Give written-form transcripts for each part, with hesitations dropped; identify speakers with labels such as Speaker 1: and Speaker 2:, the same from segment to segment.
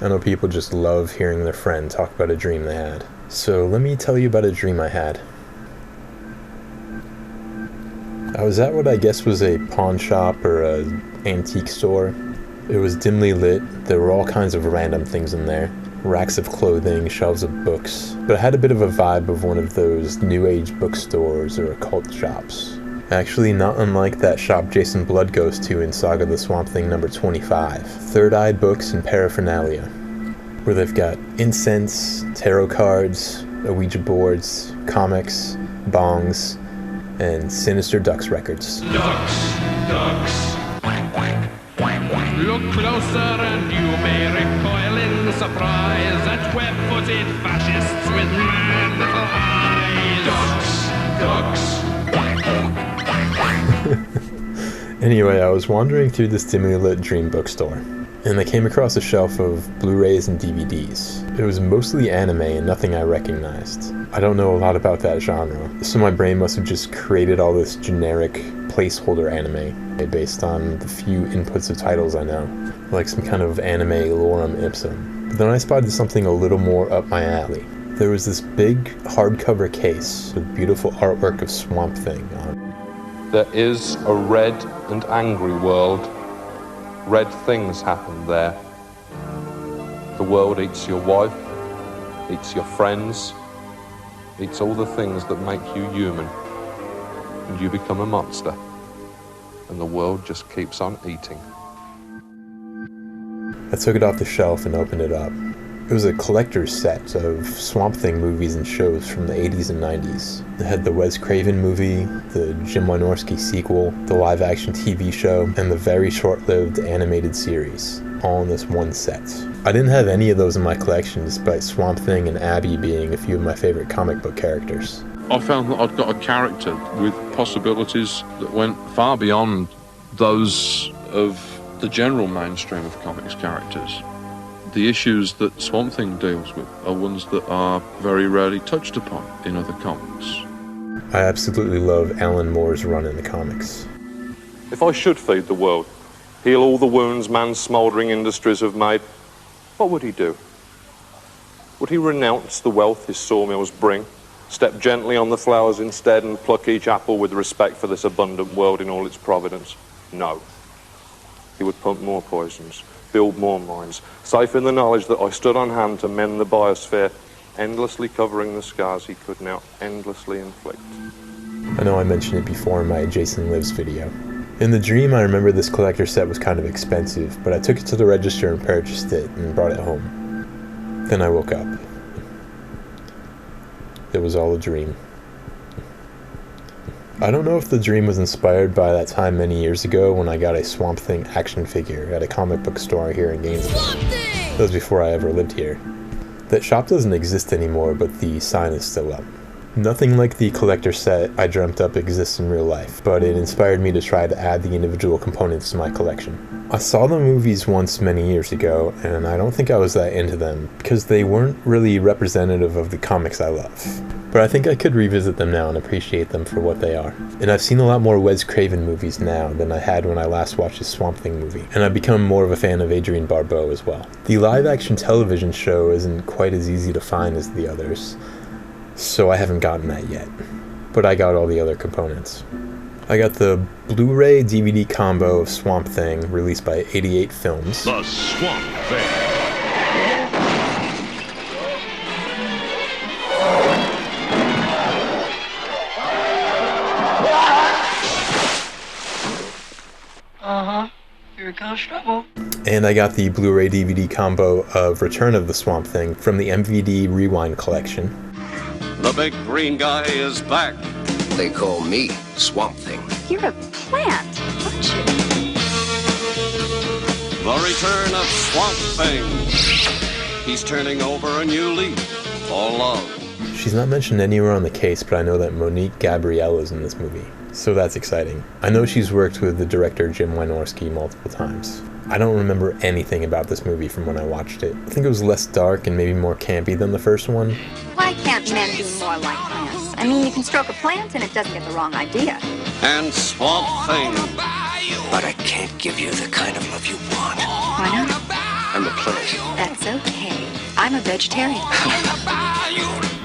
Speaker 1: I know people just love hearing their friend talk about a dream they had. So let me tell you about a dream I had. I was at what I guess was a pawn shop or an antique store. It was dimly lit. There were all kinds of random things in there. Racks of clothing, shelves of books. But it had a bit of a vibe of one of those new age bookstores or occult shops. Actually, not unlike that shop Jason Blood goes to in Saga the Swamp Thing number 25. Third-eyed books and paraphernalia. Where they've got incense, tarot cards, Ouija boards, comics, bongs, and Sinister Ducks records.
Speaker 2: Ducks. Look closer and you may recoil in surprise at web-footed fascists with mad little eyes. Ducks.
Speaker 1: Anyway, I was wandering through this dimly lit dream bookstore, and I came across a shelf of Blu-rays and DVDs. It was mostly anime and nothing I recognized. I don't know a lot about that genre, so my brain must have just created all this generic placeholder anime based on the few inputs of titles I know, like some kind of anime lorem ipsum. But then I spotted something a little more up my alley. There was this big hardcover case with beautiful artwork of Swamp Thing on it.
Speaker 3: There is a red and angry world. Red things happen there. The world eats your wife, eats your friends, eats all the things that make you human. And you become a monster. And the world just keeps on eating.
Speaker 1: I took it off the shelf and opened it up. It was a collector's set of Swamp Thing movies and shows from the 80s and 90s. It had the Wes Craven movie, the Jim Wynorski sequel, the live-action TV show, and the very short-lived animated series, all in this one set. I didn't have any of those in my collection, despite Swamp Thing and Abby being a few of my favorite comic book characters.
Speaker 4: I found that I'd got a character with possibilities that went far beyond those of the general mainstream of comics characters. The issues that Swamp Thing deals with are ones that are very rarely touched upon in other comics.
Speaker 1: I absolutely love Alan Moore's run in the comics.
Speaker 3: If I should feed the world, heal all the wounds man's smouldering industries have made, what would he do? Would he renounce the wealth his sawmills bring, step gently on the flowers instead, and pluck each apple with respect for this abundant world in all its providence? No. He would pump more poisons, build more mines, safe in the knowledge that I stood on hand to mend the biosphere, endlessly covering the scars he could now endlessly inflict.
Speaker 1: I know I mentioned it before in my Jason Lives video. In the dream, I remember this collector set was kind of expensive, but I took it to the register and purchased it and brought it home. Then I woke up. It was all a dream. I don't know if the dream was inspired by that time many years ago when I got a Swamp Thing action figure at a comic book store here in Gainesville. That was before I ever lived here. That shop doesn't exist anymore, but the sign is still up. Nothing like the collector set I dreamt up exists in real life, but it inspired me to try to add the individual components to my collection. I saw the movies once many years ago, and I don't think I was that into them, because they weren't really representative of the comics I love. But I think I could revisit them now and appreciate them for what they are. And I've seen a lot more Wes Craven movies now than I had when I last watched his Swamp Thing movie, and I've become more of a fan of Adrienne Barbeau as well. The live-action television show isn't quite as easy to find as the others, so I haven't gotten that yet. But I got all the other components. I got the Blu-ray DVD combo of Swamp Thing, released by 88 Films.
Speaker 2: The Swamp Thing.
Speaker 5: Here comes trouble.
Speaker 1: And I got the Blu-ray DVD combo of Return of the Swamp Thing from the MVD Rewind collection.
Speaker 2: The big green guy is back.
Speaker 6: They call me Swamp Thing.
Speaker 7: You're a plant, aren't you?
Speaker 2: The return of Swamp Thing. He's turning over a new leaf. All love.
Speaker 1: She's not mentioned anywhere on the case, but I know that Monique Gabrielle is in this movie, so that's exciting. I know she's worked with the director Jim Wynorski multiple times. I don't remember anything about this movie from when I watched it. I think it was less dark and maybe more campy than the first one.
Speaker 7: Why can't men be more like plants? I mean, you can stroke a plant and it doesn't get the wrong idea.
Speaker 2: And Swamp Thing.
Speaker 6: But I can't give you the kind of love you want.
Speaker 7: Why not?
Speaker 6: I'm a plant.
Speaker 7: That's okay. I'm a vegetarian.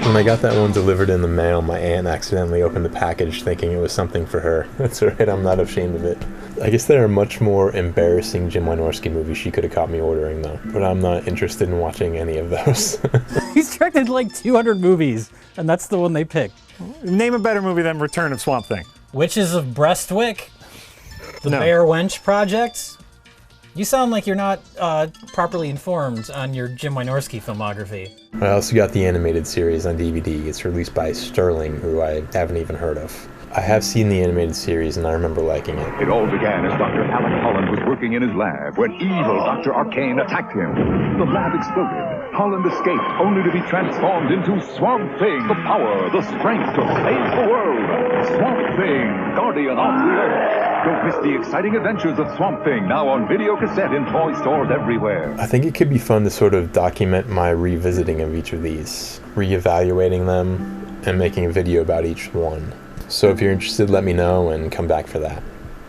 Speaker 1: When I got that one delivered in the mail, my aunt accidentally opened the package thinking it was something for her. That's alright, I'm not ashamed of it. I guess there are much more embarrassing Jim Wynorski movies she could have caught me ordering though, but I'm not interested in watching any of those.
Speaker 5: He's directed like 200 movies, and that's the one they picked.
Speaker 8: Name a better movie than Return of Swamp Thing.
Speaker 5: Witches of Breastwick? The
Speaker 8: No.
Speaker 5: Bear Wench Project? You sound like you're not properly informed on your Jim Wynorski filmography.
Speaker 1: I also got the animated series on DVD. It's released by Sterling, who I haven't even heard of. I have seen the animated series and I remember liking it.
Speaker 9: It all began as Dr. Alan Holland was working in his lab when evil Dr. Arcane attacked him. The lab exploded. Holland escaped, only to be transformed into Swamp Thing. The power, the strength to save the world. Swamp Thing, guardian of the earth. Don't miss the exciting adventures of Swamp Thing, now on video cassette in toy stores everywhere.
Speaker 1: I think it could be fun to sort of document my revisiting of each of these, reevaluating them, and making a video about each one. So if you're interested, let me know and come back for that.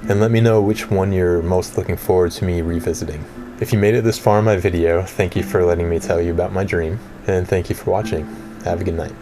Speaker 1: And let me know which one you're most looking forward to me revisiting. If you made it this far in my video, thank you for letting me tell you about my dream, and thank you for watching. Have a good night.